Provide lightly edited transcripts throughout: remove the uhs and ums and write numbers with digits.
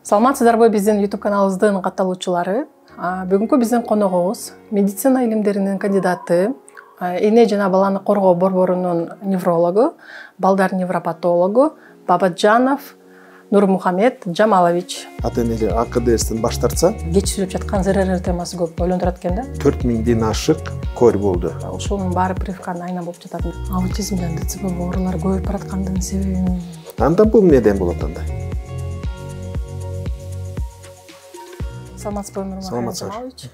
Саламатсыздарбы биздин YouTube каналыбыздын катталуучулары. Бүгүнкү биздин коногубуз медицина илимдеринин кандидаты, эне жана баланы коргоо борборунун неврологу, балдар невропатологу Бабаджанов Нурмухамед Джамалович. Ата-энелер АКДСтен баш тартса, Кечирилип жаткан ЗРР темасы көп ойлондурат экен да. 4000ден ашык көр болду. Ошонун баары прививканын айынан болуп жатат. Аутизм менен ДЦП оорулар көбөйүп бараткандын себеби Анда бул эмнеден болот анда? Саламатсызбы, Нурмухамед Джамалович.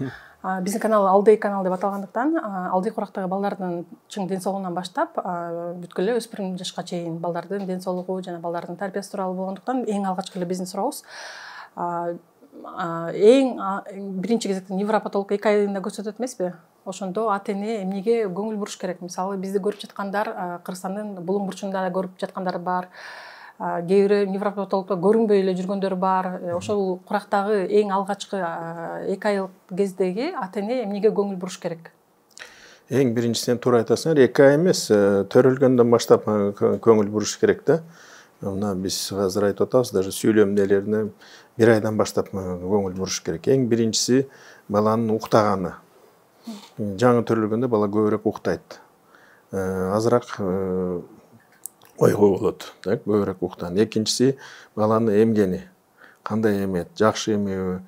Биздин канал Алдый канал деп аталгандыктан, Алдый курактагы балдардын чың ден соолугунан баштап, бүткүл эле өспүрүм жашка чейин балдардын ден соолугу жана балдардын тарбиясы тууралуу болгондуктан эң алгачкы эле биздин сурообуз эң биринчи кезекте невропатолог 2 айында көрсөтөт эмеспи? Ошондо ата-эне эмнеге көңүл буруш керек? Мисалы, бизди көрүп жаткандар Кыргызстандын булуң бурчунда көрүп жаткандар бар. Кээ бирөө невропатологдо көрүнбөй эле жүргөндөр бар. Ошол курактагы эң алгачкы 2 айлык кездеги ата-эне эмнеге көңүл буруш керек? Эң биринчисинен туура айтасыңар, 2 ай эмес, төрөлгөндөн баштап көңүл буруш керек да. Мына биз азыр айтып атабыз, даже сүйлөм нелерине 1 айдан баштап көңүл буруш керек. Эң биринчиси баланын уктаганы. Жаңы төрөлгөндө бала көбүрөөк уктайт. Азыраак ойго болот, так, көбүрөөк уктан. Экинчиси баланы эмгени. Кандай эмет, жакшы эмеби,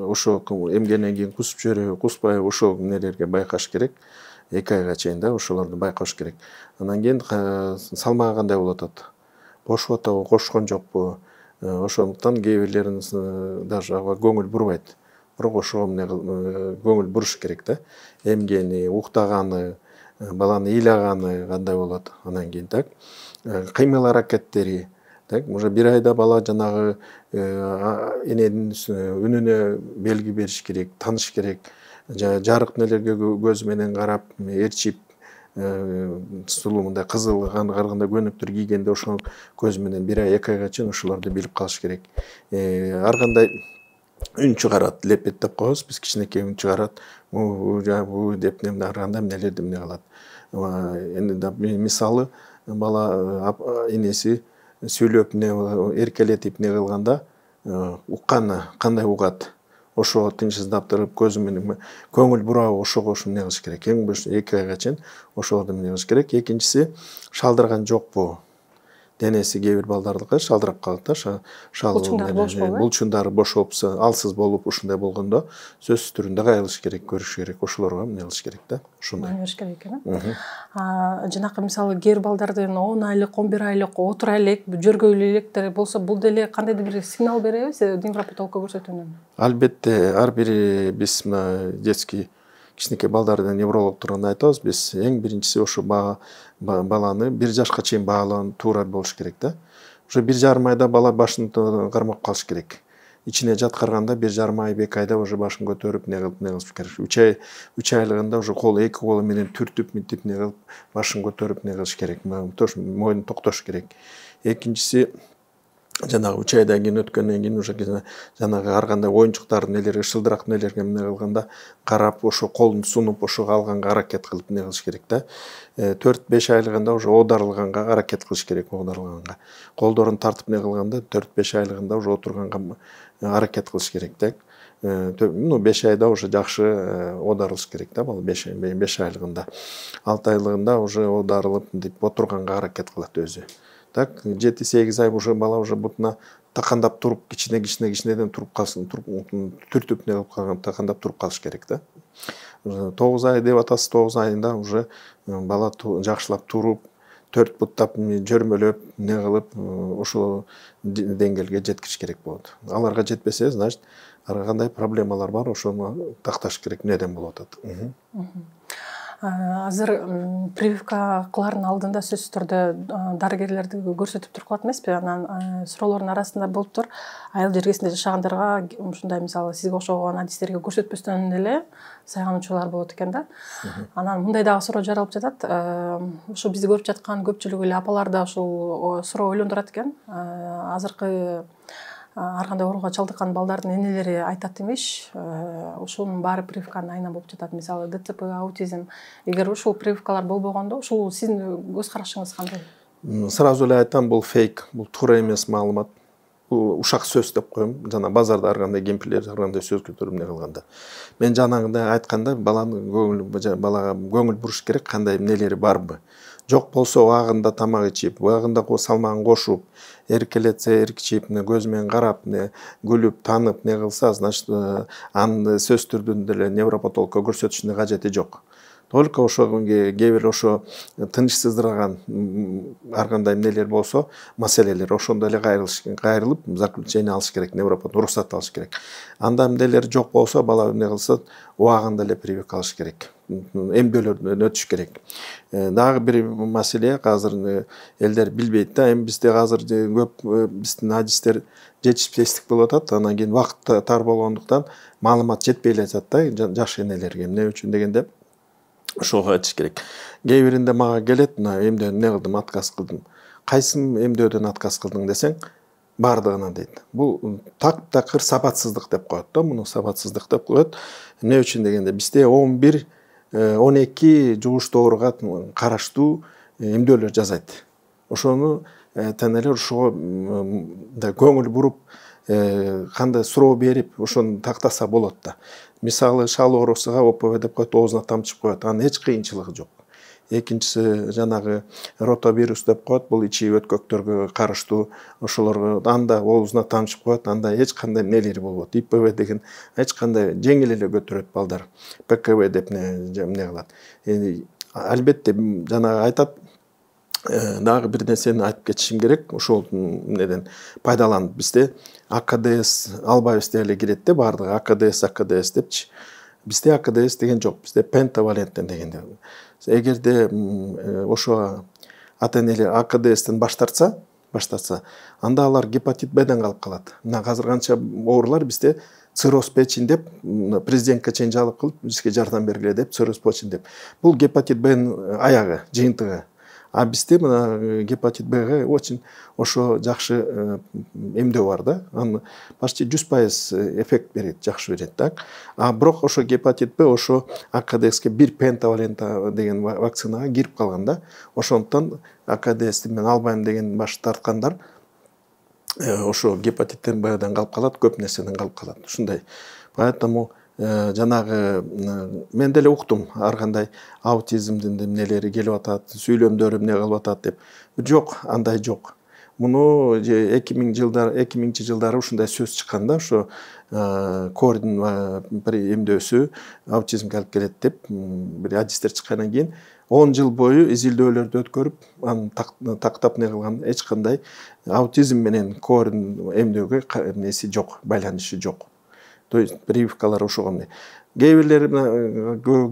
ошо эмгенден кийин кусуп жибереби, куспайбы, ошол нелерге байкаш керек. 2 айга чейин да ошолорду байкаш керек. Андан кийин салмагы кандай болуп атат? Бошуп атабы, кошкон жокпу? Ошондуктан кээ бирлерин даже көңүл бурбайт. Бирок ошого көңүл буруш керек да. Эмгени, уктаганы, баланы ыйлаганы кандай болот? Андан кийин так, кыймыл аракеттери, так, уже 1 айда бала жанагы эненин үнүнө белги бериш керек, тааныш керек. Жарык нелерге көз менен карап, ээрчип, сулуу мындай кызыл карганда көнүктөр кийгенде ошол көз менен 1 ай 2 айга чейин ошолорду билип калыш керек. Ар кандай үн чыгарат, лепет деп коебуз, биз кичинекей үн чыгарат, деп ар кандай эмнелерди эмне кылат. Эми мисалы бала энеси сүйлөп эркелетип не кылганда укканы кандай угат? Ошо тынчсыздап туруп көзү менен көңүл бурабы, ошого эмне кылыш керек? Эң баш 2 айга чейин ошолорду эмне кылыш керек? Экинчиси шалдырган жокпу? Денеси кээ бир балдардыкы шалдырап калат да, булчундары бош болуп, алсыз болуп, ушундай болгондо сөзсүз түрүндө кайрылыш керек, көрүш керек, ошолорго эмне кылыш керек да, ушундай. Бериш керек экен. Жанакы мисалы кээ бир балдардын 10 айлык, 11 айлык, отура элек, жөргөйлүү электер болсо, бул деле кандайдыр бир сигнал беребиз невропатологко көрсөтүүнүн? Албетте, ар бири биз детский кичинекей балдардын невролог тууралуу айтабыз, биз эң биринчиси ошо баланы 1 жашка чейин баалоо туура болуш керек да. Уже 1,5 айда бала башын кармап калыш керек. Ичине жаткарганда 1,5 ай, 2 айда уже башын көтөрүп не кылыш керек. 3 айлыгында уже колу 2 колу менен түртүп, мынтип не кылып, башын көтөрүп не кылыш керек. Мойнун токтош керек. Экинчиси жанагы 3 айдан кийин өткөндөн кийин уже жанагы ар кандай оюнчуктар нелерге, шылдырак нелерге эмне кылганда карап, ошо колун сунуп, ошого алганга аракет кылып не кылыш керек да. 4-5 айлыгында уже оодарылганга аракет кылыш керек, оодарылганга. Колдорун тартып не кылганда 4-5 айлыгында уже отурганга аракет кылыш керек да. 5 айда уже жакшы оодарылыш керек да, бала 5 айлыгында. 6 айлыгында уже оодарылып, деп отурганга аракет кылат өзү. Так, 7-8 ай уже бала уже бутуна такандап туруп, кичинеден туруп калсын, түртүп не кылып калган, такандап туруп калыш керек да. 9 ай деп атасыз, 9 айында уже бала жакшылап туруп, 4 буттап, жөрмөлөп, не кылып, ошол деңгээлге жеткириш керек болот. Аларга жетпесе, значит, ар кандай проблемалар бар, ошону такташ керек, эмнеден болуп атат. Азыр прививка кылардын алдында сөзсүз түрдө дарыгерлерди көрсөтүп туруп калат эмеспи? Анан суроолордун арасында болуптур. Айыл жергесинде жашагандарга ушундай мисалы сизге окшогон адистерге көрсөтпөстөн эле сайгануучулар болот экен да. Анан мындай дагы суроо жаралып жатат. Ошо бизди көрүп жаткан көпчүлүк эле апалар да ушул суроо ойлондурат экен. Азыркы ар кандай ооруга чалдыккан балдардын энелери айтат имиш, ушунун баары прививканын айынан болуп жатат. Мисалы ДЦП, аутизм. Эгер ушул прививкалар болбогондо, ушул сиздин көз карашыңыз кандай? Сразу эле айтам, бул фейк, бул туура эмес маалымат. бул ушак сөз деп коем. Жана базарда ар кандай кемпирлер ар кандай сөз көтөрүп эмне кылганда. Мен жанагындай айтканда балага көңүл буруш керек, кандай эмнелери барбы. Жок болсо убагында тамак ичип, убагында салмагын кошуп, эркелетсе эркичип, көз менен карап, күлүп, таанып, не кылса, значит, аны сөз түрдүн деле невропатологко көрсөтүшүнүн кажети жок. Только ошо кээ бир ошо тынычсыздырган ар кандай эмнелер болсо, маселелер ошондо эле кайрылып, заключение алыш керек, невропатолог уруксат алыш керек. Анда эмнелер жок болсо, бала эмне кылса, убагында эле прививка алыш керек. Эмдөөлөрдөн өтүш керек. Дагы бир маселе азыр элдер билбейт да, эми бизде азыр көп биздин адистер жетишпестик болуп атат, анан кийин убакыт тар болгондуктан маалымат жетпей эле жатат да жаш энелерге. Эмне үчүн дегенде ошого айтыш керек. Кээ биринде мага келет, эмдөө эмне кылдым, отказ кылдым. Кайсы эмдөөдөн отказ кылдың десең, бардыгына дейт. Бул такыр сапатсыздык деп коет да, муну сапатсыздык деп коет. Эмне үчүн дегенде бизде 11-12 жугуш дооруга караштуу эмдөөлөр жасайт. Ошону тенелер ошого көңүл буруп, кандай суроо берип, ошону тактаса болот да. Мисалы, шал оорусуга ОПВ деп коет, оозуна тамчып коет. Анын эч кыйынчылыгы жок. Экинчиси жанагы ротавирус деп коет, бул ичи өткөктөргө карыштуу, ошолорго анда оозуна тамчып коет, анда эч кандай эмнелери болбойт. ИПВ деген эч кандай жеңил эле көтөрөт балдар. ПКВ деп эмне кылат. Албетте жанагы айтат, дагы бир нерсени айтып кетишим керек. Ошол эмнеден пайдаланып бизде АКДС албайбыз деп эле кирет да, бардыгы АКДС депчи. Бизде АКДС деген жок, бизде пентавалентен деген. Эгерде ошо ата-энелер АКДСтен баш тартса, анда алар гепатит Бден калып калат. Мына азыр канча оорулар бизде цирроз печень деп, президентке чейин жалып кылып, бизге жардам бергиле деп, цирроз печень деп. Бул гепатит Бнин аягы, жыйынтыгы. А бизде мына гепатит Бга очень ошо жакшы эмдөө бар да. Аны почти 100% эффект берет, жакшы берет, так. А бирок ошо гепатит Б ошо АКДСке бир пентавалент деген вакцинага кирип калган да. Ошондуктан АКДСти мен албайм деген баш тарткандар ошо гепатиттен Бдан калып калат, көп нерседен калып калат. Ушундай. Поэтому жанагы мен деле уктум, ар кандай аутизмдин эмнелери келип атат, сүйлөмдөр эмне кылып атат деп. Жок, андай жок. Муну 2000-чи жылдары ушундай сөз чыккан да, ошо кордин бир эмдөөсү аутизмге алып келет деп бир адистер чыккандан кийин 10 жыл бою изилдөөлөрдү өткөрүп, аны тактап не кылган, эч кандай аутизм менен кордин эмдөөгө неси жок, байланышы жок. То есть прививкалар ошого эмне. Кээ бирлери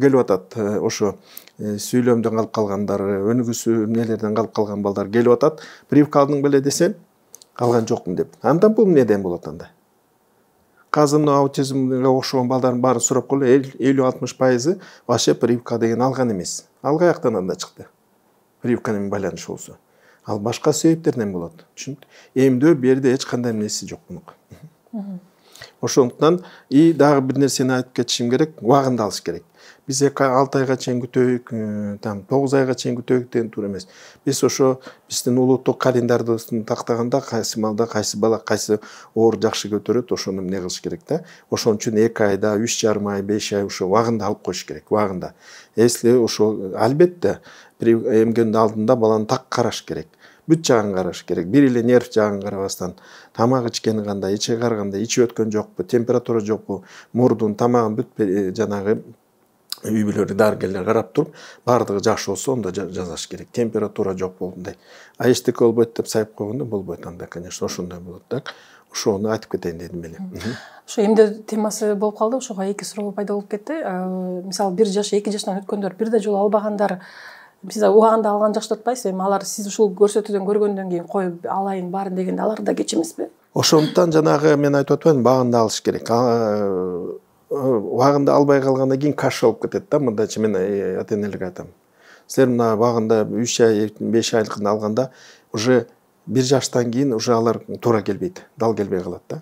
келип атат, ошо сүйлөмдөн калып калгандар, өнүгүүсү эмнелерден калып калган балдар келип атат. Прививка алдың беле десем, калган жокмун деп. Анда бул эмнеден болот анда? Казыр аутизмге окшогон балдардын баарын сурап коелу, 50-60% вообще прививка деген алган эмес. Ал каяктан анда чыкты? Прививка менен байланышы болсо. Ал башка себептерден болот. Чүнүктүү. Эмдөө берде эч кандай эмеси жок мунук. Ошондуктан дагы бир нерсени айтып кетишим керек, убагында алыш керек. Биз 6 айга чейин күтөйүк, 9 айга чейин күтөйүк деген туура эмес. Биз ошо биздин улуттук календарды тактаганда кайсы малда кайсы бала кайсы оор жакшы көтөрөт, ошону эмне кылыш керек да. Ошон үчүн 2 айда, 3,5 ай, 5 ай ошо убагында алып коюш керек, убагында. Если ошо албетте эмгендин алдында баланы так караш керек. Бүт жагын караш керек. Бир эле нерв жагын карабастан, тамак ичкени кандай, ичи каргандай, ичи өткөн жокпу, температура жокпу, мурдун, тамагын бүт жанагы үй бүлөлүк дарыгерлер карап туруп, бардыгы жакшы болсо онда жазаш керек. Температура жок болгондой. А эчтеке болбойт деп сайып койгондо болбойт анда, конечно, ошондой болот да. Ошону айтып кетейин дедим эле. Ошо эмдөө темасы болуп калды, ошого 2 суроо пайда болуп кетти. Мисалы 1 жаш, 2 жаштан өткөндөр, бир да жолу албагандар сиз убагында алган жакшы деп атпайсызбы? Эми алар сиз ушул көрсөтүүдөн көргөндөн кийин коюп алайын баарын дегенде алар да кеч эмеспи? Ошондуктан жанагы мен айтып атпаймынбы, убагында алыш керек. Убагында албай калгандан кийин каша болуп кетет да, мындайча мен ата-энелерге айтам. Силер мына убагында 3 ай, 5 айлыкын алганда уже 1 жаштан кийин уже алар туура келбейт, дал келбей калат да.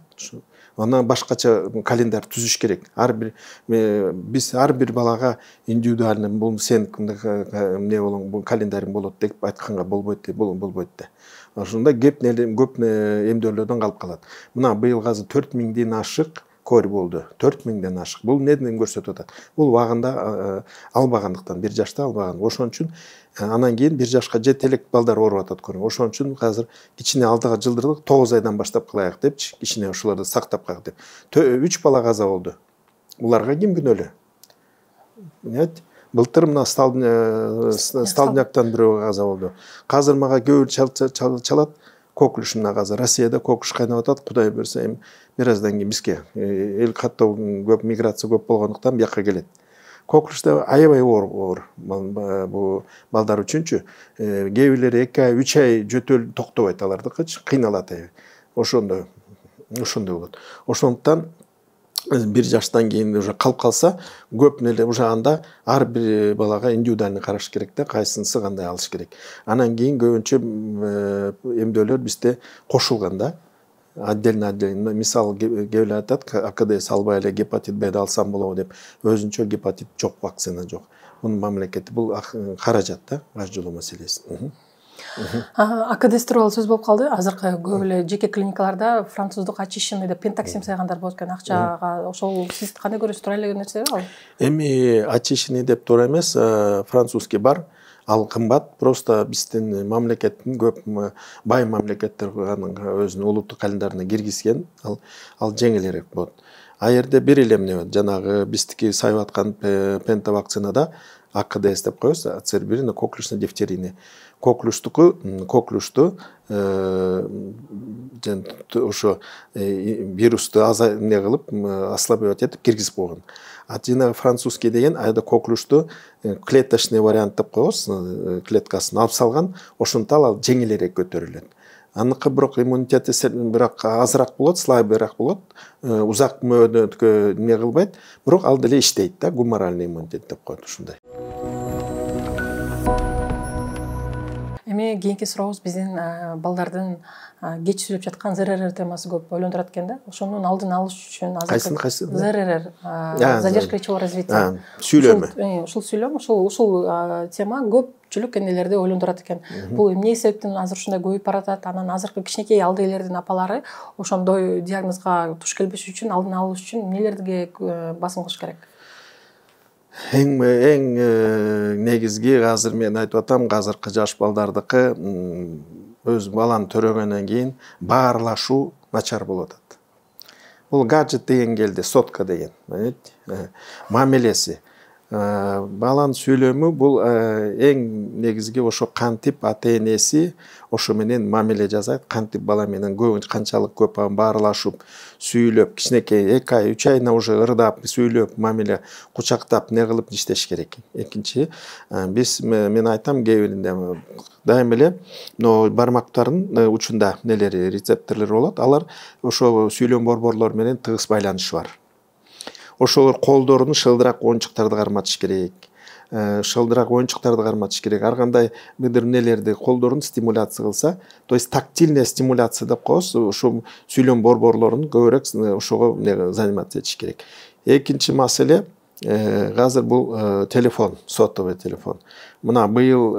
Анан башкача календарь түзүш керек. Биз ар бир балага индивидуальный бул сен эмне болуң, бул календарьың болот деп айтканга болбойт да. Ошондо көп эмдөөлөрдөн калып калат. Мына быйыл азыр 4000ден ашык кор болду. 4000ден ашык. Бул неден көрсөтүп атат? Бул убагында албагандыктан, 1 жашта албаган. Ошон үчүн анан кийин 1 жашка жете элек балдар ооруп атат көрүң. Ошон үчүн азыр кичине алдыга жылдырдык, 9 айдан баштап кылайык депчи, кичине ошолорду сактап калайык деп. 3 бала каза болду. Буларга ким күнөөлүү? Былтыр мына столбняктан бирөө каза болду. Азыр мага көбү чалат, коклюш мына каза. Россияда коклюш кайнап атат, Кудай берсе эми бир аздан кийин бизге эл каттоо көп, миграция көп болгондуктан бияка келет. Коклюшта аябай оор бул балдар үчүнчү. Кээ бирлери 2 ай, 3 ай жөтөл токтобойт алардыкычы, кыйналат аябай. Ошондой болот. Ошондуктан 1 жаштан кийин уже калып калса, көп неле уже анда ар бир балага индивидуальный караш керек да, кайсынысы кандай алыш керек. Анан кийин көбүнчө эмдөөлөр бизде кошулган да. Отдельно. Мисалы келип атат, АКДС албай эле гепатит Б'ди алсам болобу деп. Өзүнчө гепатит жок, вакцина жок. Мунун мамлекети бул каражат да, каржылоо маселеси. АКДС тууралуу сөз болуп калды. Азыркы көп эле жеке клиникаларда француздук очищенный деп пентаксим сайгандар болот экен акчага. Ошол сиз кандай көрөсүз, туура эле нерсеби ал? Эми очищенный деп туура эмес, французский бар. Ал кымбат, просто биздин мамлекеттин көп бай мамлекеттер өзүнүн улуттук календарына киргизген, ал жеңилирээк болот. А жерде бир эле эмне бар, жанагы биздики сайып аткан пента вакцинада АКДС деп коебуз, ацербирин, коклюшный дифтерийный. Коклюшту ошо вирусту эмне кылып, ослабевать этип киргизип койгон. А жанагы французский деген айда коклюшту клеточный вариант деп коебуз, клеткасын алып салган, ошондуктан ал жеңилирээк көтөрүлөт. Аныкы бирок иммунитети бирок азыраак болот, слабыйраак болот, узак мөөнөткө эмне кылбайт, бирок ал деле иштейт да, гуморальный иммунитет деп коет ушундай. Эми кийинки сурообуз биздин балдардын кеч сүйлөп жаткан ЗРР темасы көп ойлондурат экен да. Ошонун алдын алыш үчүн кайсы ЗРР, задержка речевого развития. Сүйлөмү. Ушул сүйлөм, ушул тема көпчүлүк энелерди ойлондурат экен. Бул эмне себептен азыр ушундай көбөйүп баратат? Анан азыркы кичинекей алдыгелердин апалары ошондой диагнозго туш келбеш үчүн, алдын алыш үчүн эмнелерге басым кылыш керек? Эң негизги азыр мен айтып атам, азыркы жаш балдардыкы өз баланы төрөгөндөн кийин баарлашуу начар болуп атат. Бул гаджет деген келди, сотка деген, мамилеси. Баланын сүйлөмү бул эң негизги ошо кантип ата энеси ошо менен мамиле жасайт, кантип бала менен канчалык көп баарлашып, сүйлөп, кичинекей 2 ай, 3 айына уже ырдап, сүйлөп, мамиле кучактап, не кылып иштеш керек. Экинчи, мен айтам, кээ биринде дайым эле бармактардын учунда нелери, рецепторлор болот, алар ошо сүйлөм борборлор менен тыгыз байланышы бар. Ошолор колдорун шылдырак оюнчуктарды карматыш керек. Шылдырак оюнчуктарды карматыш керек. Ар кандай бир нелерди колдорун стимуляция кылса, то есть тактильная стимуляция деп коебуз, ошо сүйлөм борборлорун көбүрөөк ошого заниматься этиш керек. Экинчи маселе, азыр бул телефон, сотовый телефон. Мына быйыл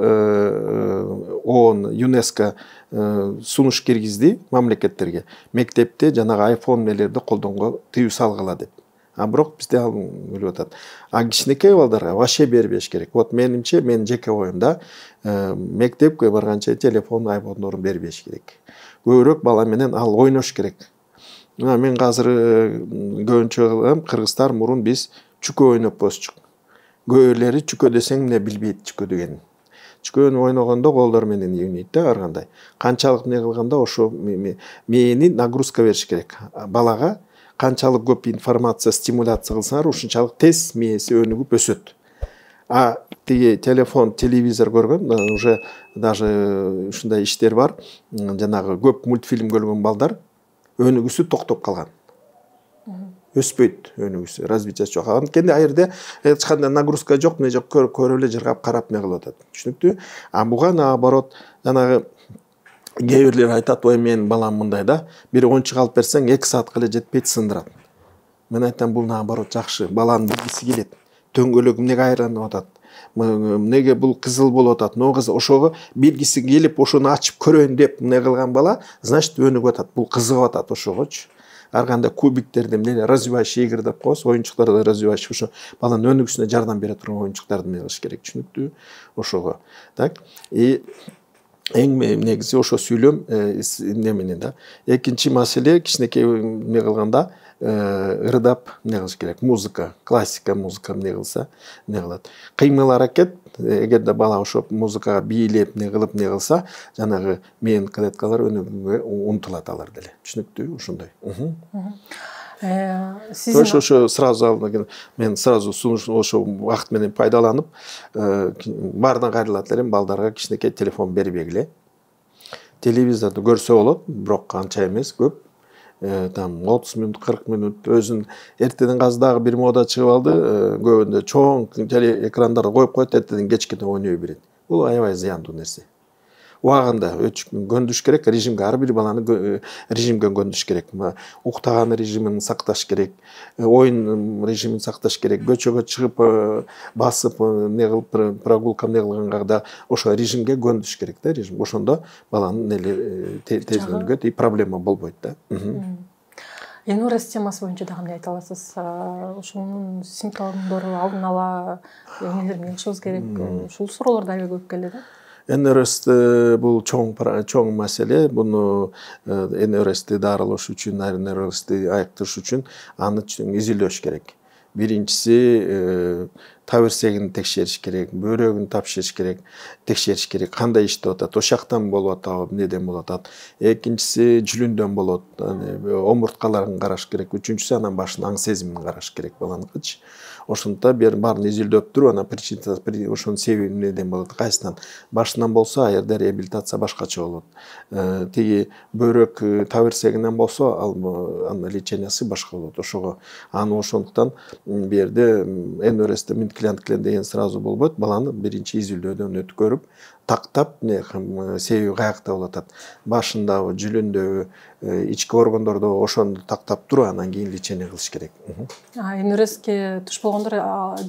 ООН, ЮНЕСКО сунуш киргизди мамлекеттерге. Мектепте жанагы iPhone нелерди колдонгонго тыюу салгыла деп. А бирок бизде ал өлүп атат. А кичинекей балдарга вообще бербеш керек. Вот менимче, мен жеке оюм да, мектепке барганча телефон, айфондорун бербеш керек. Көбүрөөк бала менен ал ойнош керек. Мен азыр көбүнчө кыргыздар мурун биз чүкө ойноп өстүк. Көбүрлөрү чүкө десең эмне билбейт чүкө дегенин. Чүкөнү ойногондо колдор менен ийнейт да ар кандай. Канчалык не кылганда ошо мээни нагрузка бериш керек. Балага канчалык көп информация, стимуляция кылсаңар, ушунчалык тез мээси өнүгүп өсөт. А тиги телефон, телевизор көргөн, уже даже ушундай иштер бар. Жанагы көп мультфильм көргөн балдар өнүгүүсү токтоп калган. Өспөйт өнүгүүсү, развитиясы жок. Анткени ал жерде эч кандай нагрузка жок, эмне жок, көрүп эле жыргап карап не кылып атат. Түшүнүктүү? А буга наоборот, жанагы кээ бирлер айтат, ой менин балам мындай да, бир оюнчук алып берсең 2 саатка эле жетпейт, сындырат. Мен айтам, бул наоборот жакшы. Баланын билгиси келет. Дөңгөлөгү эмнеге айланып атат? Эмнеге бул кызыл болуп атат? Ошого билгиси келип, ошону ачып көрөйүн деп эмне кылган бала, значит өнүгүп атат. Бул кызыгып атат ошогочу. Ар кандай кубиктерди эмне развивающий игр деп коебуз, оюнчуктарда развивающий, ошо баланын өнүгүшүнө жардам бере турган оюнчуктарды эмне кылыш керек, түшүнүктүүбү? Ошого. Так. Эң негизи ошо сүйлөм эмне менен да. Экинчи маселе, кичинекей эмне кылганда ырдап эмне кылыш керек? Музыка, классика музыка эмне кылса, эмне кылат. Кыймыл аракет, эгерде бала ошо музыкага бийлеп эмне кылып эмне кылса, жанагы мен клеткалар өнүгүүгө умтулат алар деле. Түшүнүктүүбү? Ушундай. Ошо сразу мен сразу ошо убакыт менен пайдаланып, баардан кайрылат элем, балдарга кичинекей телефон бербегиле. Телевизорду көрсө болот, бирок анча эмес, көп. Там 30 минут, 40 минут өзүн эртеден каздагы бир мода чыгып алды, көбүндө чоң экрандарды коюп коет, эртеден кечке ойной берет. Бул аябай зыяндуу нерсе. Убагында көндүрүш керек, режимге, ар бир баланы режимге көндүрүш керек. Уктаган режимин сакташ керек, оюн режимин сакташ керек, көчөгө чыгып басып эмне кылып прогулка эмне кылганга да ошо режимге көндүрүш керек да, режим. Ошондо баланын эле тез өнүгөт, и проблема болбойт да. НРС темасы боюнча дагы эмне айта аласыз? Ошонун симптомдору алдын ала эмнелер менен чыгыш керек? Ушул суроолор да аябай көп келет да. НРС бул чоң маселе. Буну НРСти дарылаш үчүн, НРСти айыктырыш үчүн аны изилдөөш керек. Биринчиси табырсегин текшериш керек, бөөрөгүн текшериш керек, кандай иштеп атат, ошактан болуп атабы, эмнеден болуп атат. Экинчиси жүлүндөн болот, омурткаларын караш керек. Үчүнчүсү анан башын, аң сезимин караш керек баланыкычы. Ошондо баарын изилдөп туруп, анан ошонун себеби эмнеден болот, кайсынан башынан болсо, ал жерде реабилитация башкача болот. Тиги бөөрөк табырсегинен болсо, анын лечениясы башка болот. Ошого ошондуктан бу жерде НРСте клиент деген сразу болбойт. Баланы биринчи изилдөөдөн өткөрүп, тактап, себеби каякта болуп атат. Башындабы, жүлүндөбү, ички органдордо ошону тактап туруп, анан кийин лечение кылыш керек. НРСке туш болгондор,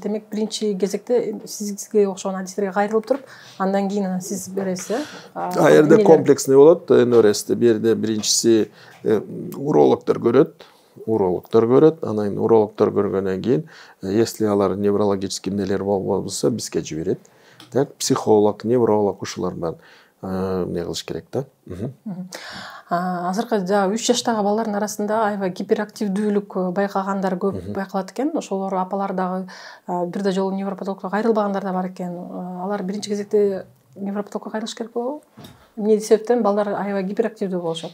демек биринчи кезекте сизге окшогон адистерге кайрылып туруп, андан кийин сиз бересиз, э? Ал жерде комплексный болот НРСте. Бу жерде биринчиси урологдор көрөт, анан урологдор көргөндөн кийин, если алар неврологический эмнелер болбосо, бизге жиберет. Так, психолог, невролог ушулар бар эмне кылыш керек да. Азыркы 3 жаштагы балдардын арасында аябай гиперактивдүүлүк байкагандар көп байкалат экен. Ошолор апалар дагы бирде жолу невропатологко кайрылбагандар да бар экен. Алар биринчи кезекте невропатологко кайрылыш керек болобу? Эмне себептен балдар аябай гиперактивдүү болушат?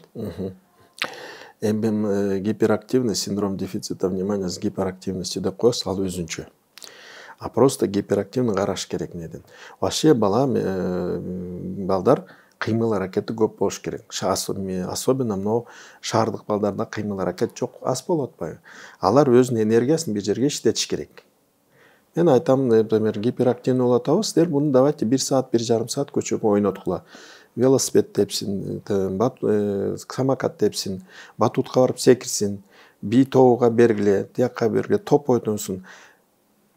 Эми гиперактивный синдром дефицита внимания с гиперактивностью деп коебуз, ал өзүнчө. А просто гиперактивный караш керек неден. Вообще балдар кыймыл аракети көп болуш керек. Особенно мынау шаардык балдарда кыймыл аракет жок, аз болуп атпайбы? Алар өзүнүн энергиясын бир жерге иштетиш керек. Мен айтам, например, гиперактивный болуп атабы, силер буну давайте 1 саат, 1,5 саат көчөгө ойноткула. Велосипед тепсин, самокат тепсин, батутка барып секирсин, бий тоого бергиле, тияка бергиле, топ ойносун.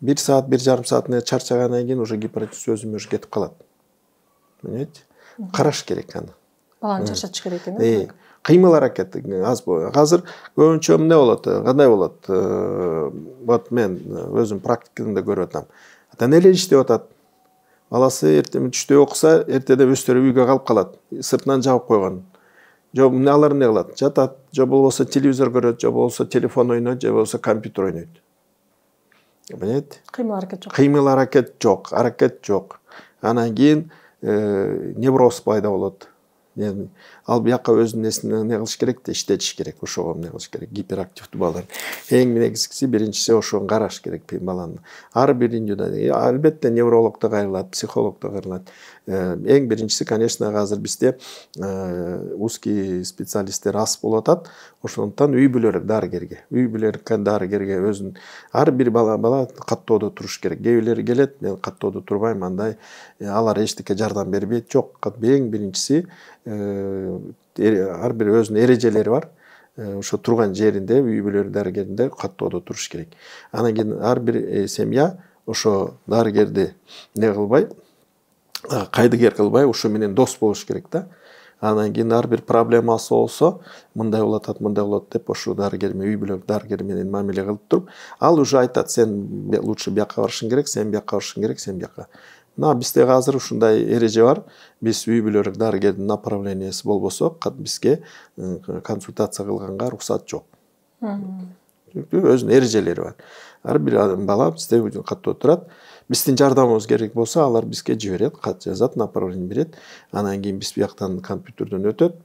1 саат, 1,5 саатына чарчагандан кийин уже гиперактивдүү өзү кетип калат. Понимаете? Караш керек аны. Баланы чарчатыш керек экен, э? Кыймыл аракет аз болот. Азыр көбүнчө эмне болот? Кандай болот? Вот мен өзүм практикамда көрүп атам. Ата эле иштеп атат. Баласы эртең түштө окуса, эртеде өздөрү үйгө калып калат. Сыртынан жабып койгон. Жо алар эмне кылат? Жатат, жо болбосо телевизор көрөт, жо болбосо телефон ойнойт, жо болбосо компьютер ойнойт. Понимаете? Кыймыл аракет жок. Анан кийин невроз пайда болот. ал бияка өзүнүн несин эмне кылыш керек да иштетиш керек, ошого эмне кылыш керек. Гиперактивдүү балдар эң негизгиси биринчиси ошону караш керек баланы. Ар бир индивидуал, албетте невролог да кайрылат, психолог да кайрылат. Эң биринчиси, конечно, азыр бизде узкий специалисттер аз болуп атат. Ошондуктан үй бүлөлүк дарыгерге өзүнүн ар бир бала каттоодо туруш керек. Кээ бирлери келет, мен каттоодо турбайм, андай алар эчтеке жардам бербейт. Жок, эң биринчиси ар бир өзүнүн эрежелери бар. Ошо турган жеринде үй бүлөлүк дарыгеринде каттоодо туруш керек. Анан кийин ар бир семья ошо дарыгерди не кылбай, кайдыгер кылбай, ошо менен дос болуш керек да. Анан кийин ар бир проблемасы болсо, мындай болуп атат деп ошо дарыгер менен, үй бүлөлүк дарыгер менен мамиле кылып туруп, ал уже айтат, сен лучше бияка барышың керек, сен бияка барышың керек, сен бияка. Мына бизде азыр ушундай эреже бар. Биз үй бүлөлүк дарыгердин направлениясы болбосо, бизге консультация кылганга уруксат жок. Өзүнүн эрежелери бар. Ар бир бала бизде каттоо турат. Биздин жардамыбыз керек болсо, алар бизге жиберет, кат жазат, направление берет. Анан кийин биз бияктан компьютерден өтөт,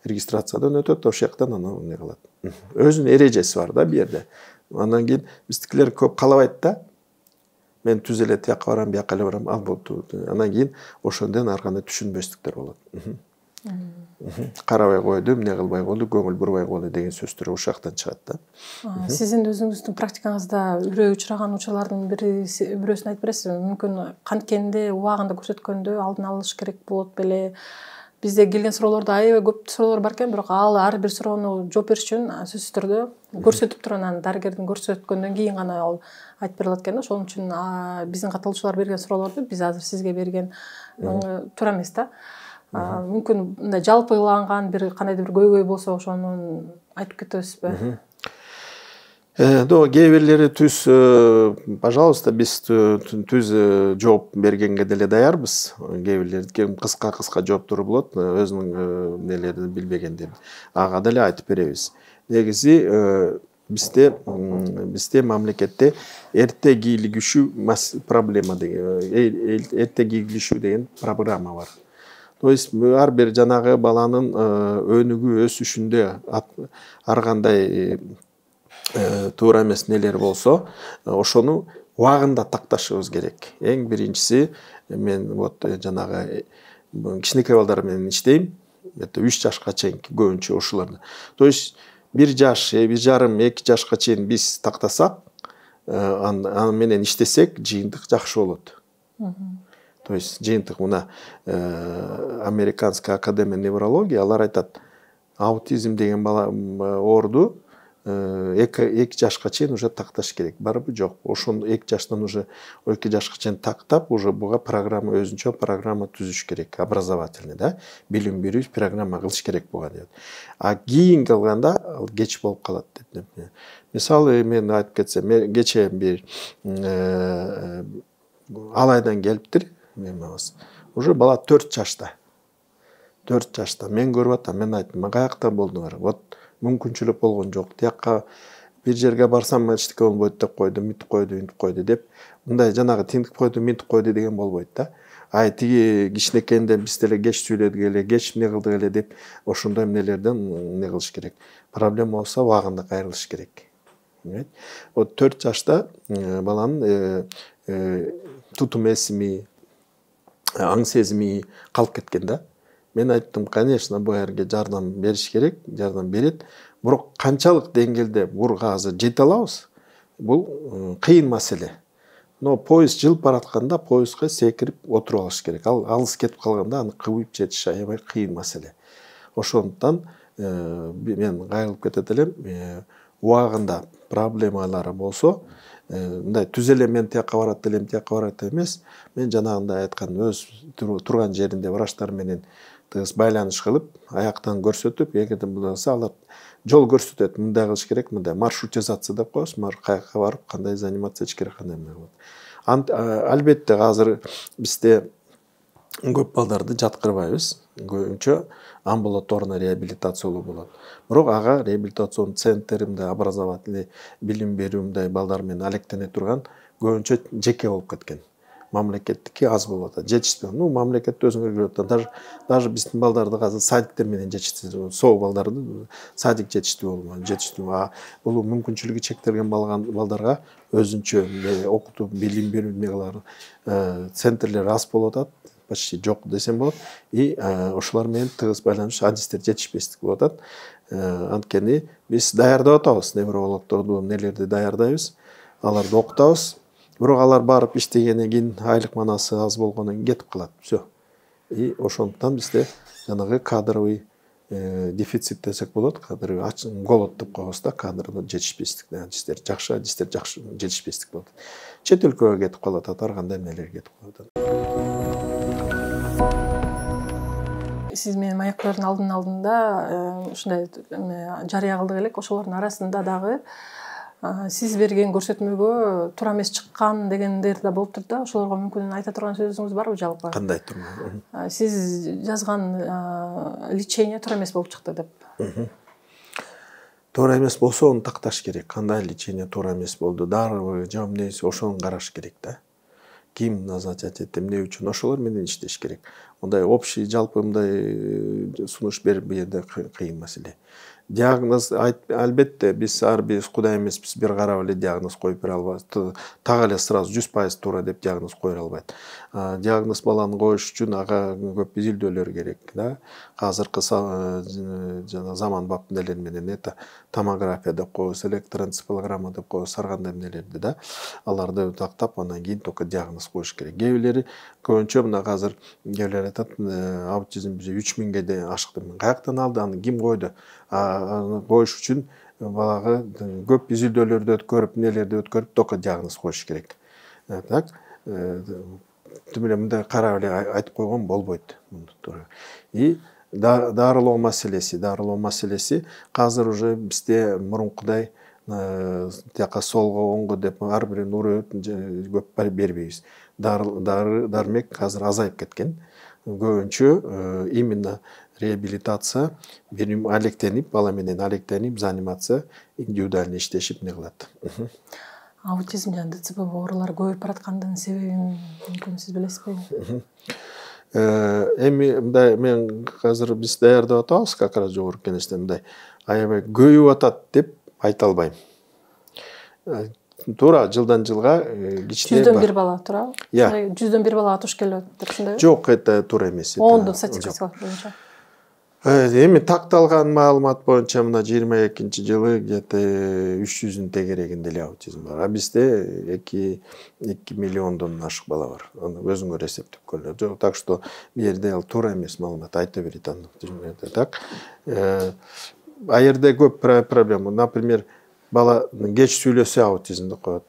регистрациядан өтөт, ошол жактан анан эмне кылат. Өзүнүн эрежеси бар да бу жерде. Анан кийин биздикилер көп каалабайт да. Мен түз эле тияка барам, бияка эле барам, ал болду. Анан кийин ошондон ар кандай түшүнбөстүктөр болот. Карабай койду, эмне кылбай койду, көңүл бурбай койду деген сөздөр ошол жактан чыгат да. Сиздин өзүңүздүн практикаңызда үрөө учураган учурлардын бирөөсүн айтып бересизби? Мүмкүн канткенде убагында көрсөткөндө алдын алыш керек болот беле? Бизде келген суроолордо аябай көп суроолор бар экен, бирок ал ар бир суроону жооп бериш үчүн сөзсүз түрдө көрсөтүп туруп, анан дарыгердин көрсөткөндөн кийин гана ал айтып берилет экен да. Ошон үчүн биздин катталуучулар берген суроолорду биз азыр сизге берген туура эмес да. Мүмкүн мындай жалпыланган бир кандайдыр бир көйгөй болсо ошону айтып кетесизби? Кээ бирлери түз, пожалуйста, биз түз жооп бергенге деле даярбыз. Кээ бирлери кыска жооптор болот, өзүнүн нелерин билбегендер. Ага деле айтып беребиз. Негизи бизде мамлекетте эрте кийлигишүү проблема деген, эрте кийлигишүү деген программа бар. То есть ар бир жанагы баланын өнүгүү өсүшүндө ар кандай туура эмес нелер болсо, ошону убагында такташыбыз керек. Эң биринчиси, мен вот жанагы кичинекей балдар менен иштейм. 3 жашка чейин көбүнчө ушуларды. То есть 1 жаш, 1 жарым, 2 жашка чейин биз тактасак, аны менен иштесек, жыйынтык жакшы болот. То есть жыйынтык, мына Американская академия неврологии, алар айтат, аутизм деген оорду 2 жашка чейин уже такташ керек. Барбы, жок. Ошону 2 жаштан уже 2 жашка чейин тактап, уже буга программа, өзүнчө программа түзүш керек, образовательный, да, билим берүү программа кылыш керек буга деп. А кийин калганда ал кеч болуп калат деп. Мисалы, мен айтып кетсем, кече бир Алайдан келиптир, уже бала 4 жашта. 4 жашта. Мен көрүп атам, мен айттым, каякта болдуңар? Вот мүмкүнчүлүк болгон жок. Тияка бир жерге барсам эчтеке болбойт деп койду, мынтип койду деп. Мындай жанагы тинтип койду, мынтип койду деген болбойт да. Ай, тиги кичинекейинде биз деле кеч сүйлөдүк эле, кеч эмне кылдык эле деп, ошондой эмнелерден эмне кылыш керек. Проблема болсо убагында кайрылыш керек. Вот 4 жашта баланын тутум эсими, аң сезими калып кеткен да. Мен айттым, конечно, бу жерге жардам бериш керек, жардам берет. Бирок канчалык деңгээлде бурга азыр жете алабыз? Бул кыйын маселе. Но поезд жылып баратканда поездга секирип отуруп алыш керек. Ал алыс кетип калганда аны кыйып жетиш аябай кыйын маселе. Ошондуктан мен кайрылып кетет элем, убагында проблемалары болсо, мындай түз эле мен тияка барат элем, тияка барат эмес, мен жанагындай айткан өз турган жеринде врачтар менен тыгыз байланыш кылып, аяктан көрсөтүп, эгерде булса алар жол көрсөтөт, мындай кылыш керек, мындай маршрутизация деп коебуз, каяка барып, кандай заниматься этиш керек, кандай эмне кылат. Албетте азыр бизде көп балдарды жаткырбайбыз. Көбүнчө амбулаторный реабилитациялоо болот. Бирок ага реабилитацион центр, мындай образовательный билим берүү мындай балдар менен алектене турган көбүнчө жеке болуп кеткен. мамлекеттики аз болуп атат, жетишпей. Ну, мамлекетте өзүңөр көрүп атат. Даже биздин балдарды азыр садиктер менен жетиштирет. Соо балдарды садик жетиштүү болмойт, жетиштүү. Бул мүмкүнчүлүгү чектелген балдарга өзүнчө окутуп, билим берүү эмне центрлер аз болуп атат, почти жок десем болот. И ошолор менен тыгыз байланыш адистер жетишпестик болуп атат. Анткени биз даярдап атабыз, неврологдорду, нелерди даярдайбыз, аларды окутабыз. Бирок алар барып иштегенден кийин айлык манасы аз болгондон кийин кетип калат. Все. И ошондуктан бизде жанагы кадровый дефицит десек болот, кадровый голод деп коебуз да, кадрдын жетишпестик, жакшы адистер жакшы жетишпестик болот. Чет өлкөгө кетип калып атат, ар кандай эмнелерге кетип калып атат. Сиз менен маектоодун алдында ушундай жарыя кылдык элек, ошолордун арасында дагы сиз берген көрсөтмөгө туура эмес чыккан дегендер да болуптур да. Ошолорго мүмкүн айта турган сөзүңүз барбы жалпы? Кандай турган? Сиз жазган лечение туура эмес болуп чыкты деп. Туура эмес болсо аны такташ керек. Кандай лечение туура эмес болду? Дарыбы, же эмнеси, ошону караш керек да. Ким назначать этти, эмне үчүн, ошолор менен иштеш керек. Мындай общий жалпы мындай сунуш берип берде кыйын маселе. Диагноз албетте биз Кудай эмеспиз, бир карап эле диагноз коюп бере албайбыз. Так эле сразу 100% туура деп диагноз кое албайт. Диагноз баланы коюш үчүн ага көп изилдөөлөр керек да. Азыркы заманбап нелер менен томография деп коебуз, электроэнцефалограмма деп коебуз, ар кандай эмнелерди да. Аларды тактап, андан кийин только диагноз коюш керек. Кээ бирлери көбүнчө мына азыр кээ айтат, аутизм бизе 3000ге де ашыкты. Каяктан алды, аны ким койду? Коюш үчүн балага көп изилдөөлөрдү өткөрүп, нелерди өткөрүп, только диагноз коюш керек. Так, мындай карап эле айтып койгон болбойт. И дарылоо маселеси азыр уже бизде мурункудай тияка солго, оңго деп ар бирин урып көп бербейбиз. Дармек азыр азайып кеткен. Көбүнчө именно реабилитация, алектенип, бала менен алектенип, заниматься, индивидуально иштешип не кылат. Аутизм жана ДЦП оорулар көбөйүп бараткандын себебин мүмкүн сиз билесизби? Эми мындай мен азыр биз даярдап атабыз, как раз жогорку кеңеште мындай аябай көбөйүп атат деп айта албайм. Туура жылдан жылга кичине 100дөн 1 бала, туурабы? 100дөн 1 балага туш келип атат деп ушундайбы? Жок, это туура эмес. Ондун статистикасы боюнча. Эми такталган маалымат боюнча мына 22-жылы где-то 300-дун тегерегинде эле аутизм бар. А бизде 2 миллиондон ашык бала бар. Аны өзүңөр эсептеп көрүңөр. Так что бу жерде ал туура эмес маалымат айта берет аны. Так. А жерде көп проблема. Например, бала кеч сүйлөсө аутизм деп коет.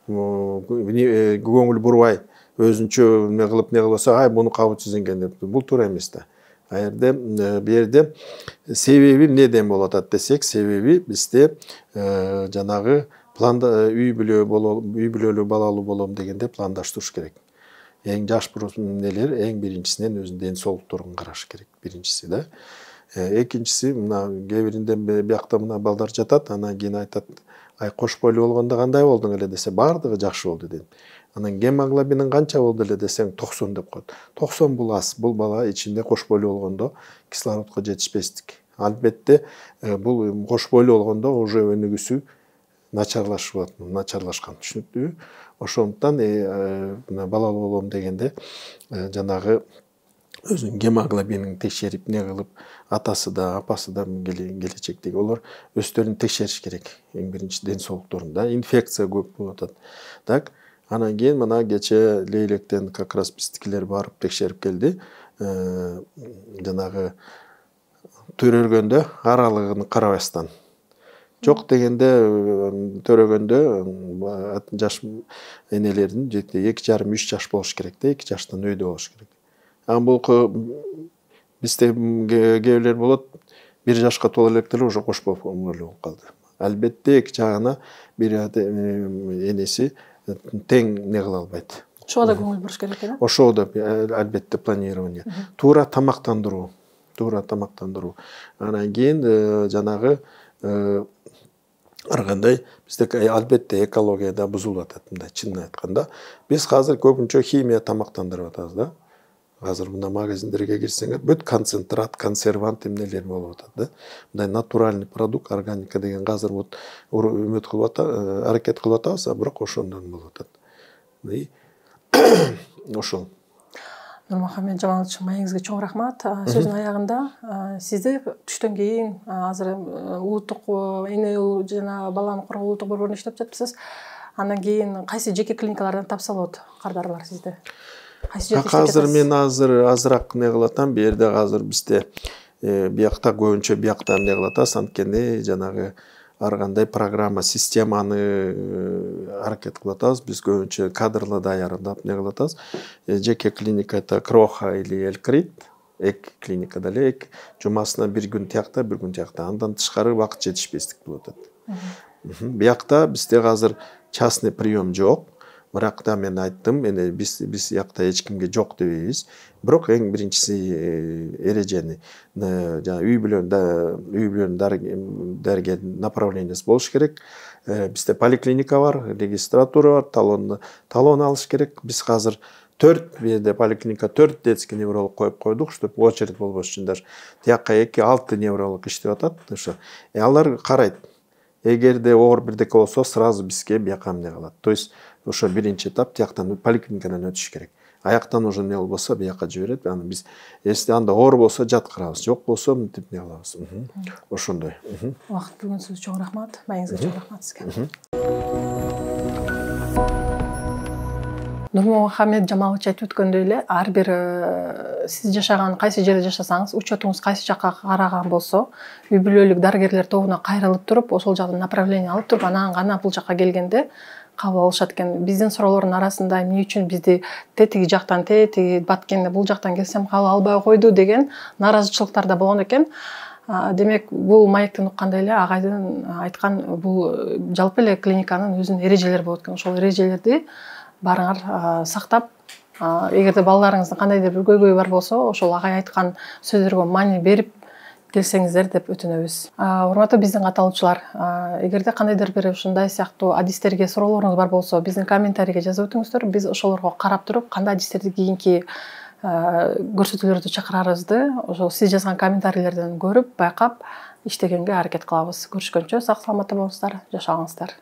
Көңүл бурбай, өзүнчө эмне кылып болсо, буну аутизм экен деп. Бул туура эмес да. А жерде бу жерде себеби эмнеден болуп атат десек, себеби бизде жанагы планда үй бүлөлүү балалуу болом дегенде пландаштырыш керек. Эң жаш нелер эң биринчисинен өзүнүн ден соолуктугун караш керек, биринчиси да. Экинчиси мына кээ биринде биякта мына балдар жатат, анан кийин айтат, кош бойлуу болгондо кандай болдуң эле десе, баардыгы жакшы болду дейт. Анан гемоглобинин канча болду эле десең 90 деп коет. 90 бул аз. Бул бала ичинде кош бойлуу болгондо кислородко жетишпестик. Албетте бул кош бойлуу болгондо уже өнүгүүсү начарлашкан, түшүнүктүүбү? Ошондуктан балалуу болом дегенде жанагы өзүнүн гемоглобинин текшерип не кылып, атасы да, апасы да келечектеги олар өздөрүн текшериш керек. Эң биринчи ден соолуктурун да, инфекция көп болуп атат. Так, анан кийин мына кече Лейлектен как раз биздикилер барып текшерип келди. Жанагы төрөлгөндө аралыгын карабастан. Жок дегенде төрөгөндө жаш энелердин 2,5-3 жаш болуш керек да, 2 жаштан өйдө болуш керек. Бул бизде кээбилер болот, 1 жашка толо электе уже кош болуп калды. Албетте эки жагына бир энеси тең не кыла албайт. Ошого да көңүл буруш керек да? Ошого да албетте планирование. Туура тамактандыруу. Анан кийин жанагы ар кандай бизде албетте экология да бузулуп атат, мындай чынын айтканда. Биз азыр көбүнчө химия тамактандырып атабыз да. Азыр мына магазиндерге кирсеңер бүт концентрат, консервант эмнелер болуп атат да. Мындай натуральный продукт, органика деген азыр вот үмүт кылып атабыз, аракет кылып атабыз, бирок ошондон болуп атат. И ошол. Нурмухаммед Жамалович, маегиңизге чоң рахмат. Сөздүн аягында сизди түштөн кийин азыр улуттук эне жана баланы коргоо улуттук борборунда иштеп жатыпсыз. Андан кийин кайсы жеке клиникалардан тапса болот кардарлар сизди? Кайсы жерде иштеп Азыр жатасыз? мен азыраак не кылып атам, бу жерде азыр бизде биякта көбүнчө биякта эмне кылып атабыз, анткени жанагы ар кандай программа, системаны аракет кылып атабыз. Биз көбүнчө кадрлы даярдап не кылып атабыз. Жеке клиника это Кроха или Элькрит, эки клиникада эле жумасына бир күн тиякта, бир күн тиякта. Андан тышкары убакыт жетишпестик болуп атат. Биякта бизде азыр частный прием жок. Бирок да мен айттым, эне биз якта эч кимге жок дебейбиз. Бирок эң биринчиси эрежени жана үй бүлөнүн дарыгер направлениясы болуш керек. Бизде поликлиника бар, регистратура бар, талон алыш керек. Биз азыр 4 жерде поликлиника 4 детский невролог коюп койдук, чтобы очередь болбош үчүн даже. Тияка 2-6 невролог иштеп атат. Ошо. Алар карайт. Эгерде оор бирдеке болсо, сразу бизге бияка эмне кылат. То есть ошо биринчи этап тияктан поликлиникадан өтүш керек. Аяктан уже не болбосо бияка жиберет. Аны биз если анда оор болсо жаткырабыз, жок болсо мынтип не кылабыз. Ошондой. Убакыт бөлгөнүңүзгө чоң рахмат. Маегиңизге чоң рахмат сизге. Нурмухаммед Жамалович айтып өткөндөй эле, ар бир сиз жашаган кайсы жерде жашасаңыз, учетуңуз кайсы жакка караган болсо, үй бүлөлүк дарыгерлер тобуна кайрылып туруп, ошол жактан направление алып туруп, анан гана бул жакка келгенде кабыл алышат экен. Биздин суроолордун арасында эмне үчүн бизди тетиги жактан тетиги баткенде бул жактан келсем кабыл албай койду деген нааразычылыктар да болгон экен. Демек, бул маектин уккандай эле агайдын айткан бул жалпы эле клиниканын өзүнүн эрежелери болот экен. Ошол эрежелерди барыңар сактап, эгерде балдарыңыздын кандайдыр бир көйгөйү бар болсо, ошол агай айткан сөздөргө маани берип келсеңиздер деп өтүнөбүз. Урматтуу биздин катталуучулар, эгерде кандайдыр бир ушундай сыяктуу адистерге суроолоруңуз бар болсо, биздин комментарийге жазып өтүңүздөр. Биз ошолорго карап туруп, кандай адистерди кийинки көрсөтүүлөрдө чакырарыбызды ошол сиз жазган комментарийлерден көрүп, байкап иштегенге аракет кылабыз. Көрүшкөнчө сак саламатта болуңуздар, жашагыңыздар.